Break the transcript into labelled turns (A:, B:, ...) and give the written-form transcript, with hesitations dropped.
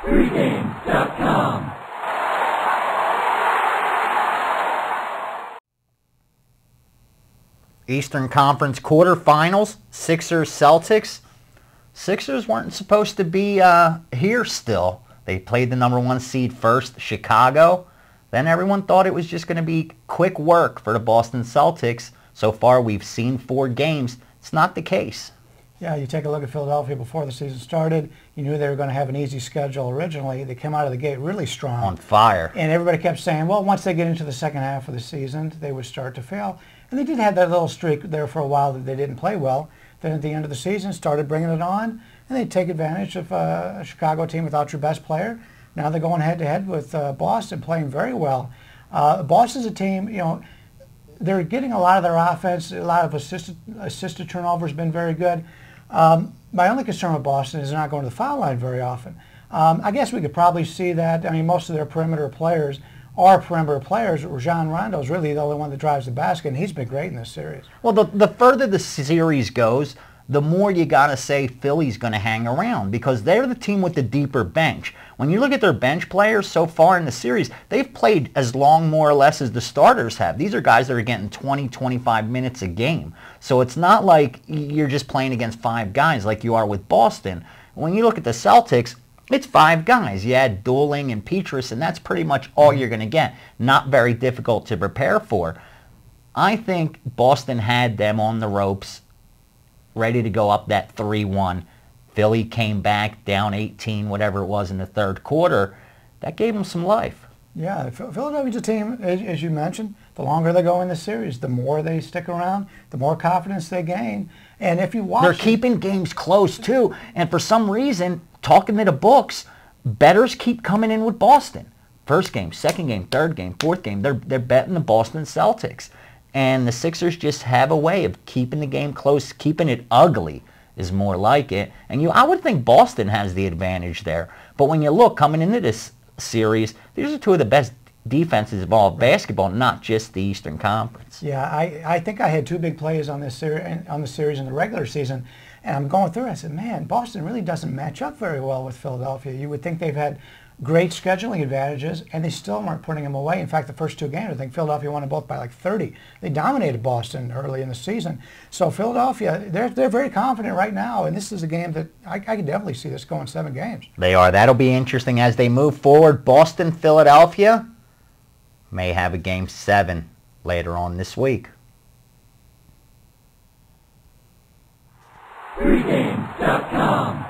A: Pregame.com.
B: Eastern Conference quarterfinals, Sixers, Celtics. Sixers weren't supposed to be here still. They played the #1 seed first, Chicago. Then everyone thought it was just going to be quick work for the Boston Celtics. So far we've seen 4 games. It's not the case.
C: Yeah, you take a look at Philadelphia before the season started. You knew they were going to have an easy schedule originally. They came out of the gate really strong.
B: On fire.
C: And everybody kept saying, well, once they get into the second half of the season, they would start to fail. And they did have that little streak there for a while that they didn't play well. Then at the end of the season, started bringing it on, and they take advantage of a Chicago team without your best player. Now they're going head-to-head with Boston, playing very well. Boston's a team, you know, they're getting a lot of their offense, a lot of assisted turnovers, been very good. My only concern with Boston is they're not going to the foul line very often. I guess we could probably see that. I mean, most of their perimeter players are perimeter players. Rajon Rondo is really the only one that drives the basket, and he's been great in this series.
B: Well, the further the series goes, the more you got to say Philly's going to hang around because they're the team with the deeper bench. When you look at their bench players so far in the series, they've played as long, more or less, as the starters have. These are guys that are getting 20, 25 minutes a game. So it's not like you're just playing against 5 guys like you are with Boston. When you look at the Celtics, it's 5 guys. You add Dooling and Petrus, and that's pretty much all you're going to get. Not very difficult to prepare for. I think Boston had them on the ropes, ready to go up that 3-1. Philly came back down 18, whatever it was, in the third quarter. That gave them some life.
C: Yeah, Philadelphia's a team, as you mentioned, the longer they go in the series, the more they stick around, the more confidence they gain. And if you watch...
B: They're keeping games close, too. And for some reason, talking to the books, bettors keep coming in with Boston. First game, second game, third game, fourth game. They're betting the Boston Celtics. And the Sixers just have a way of keeping the game close, keeping it ugly is more like it. And I would think Boston has the advantage there. But when you look, coming into this series, these are 2 of the best defenses of all basketball, not just the Eastern Conference.
C: Yeah, I think I had 2 big plays on this series in the regular season. And I'm going through it. I said, man, Boston really doesn't match up very well with Philadelphia. You would think they've had great scheduling advantages, and they still weren't putting them away. In fact, the first 2 games, I think Philadelphia won them both by like 30. They dominated Boston early in the season. So Philadelphia, they're very confident right now, and this is a game that I can definitely see this going 7 games.
B: They are. That'll be interesting as they move forward. Boston, Philadelphia may have a game 7 later on this week.
A: Pregame.com.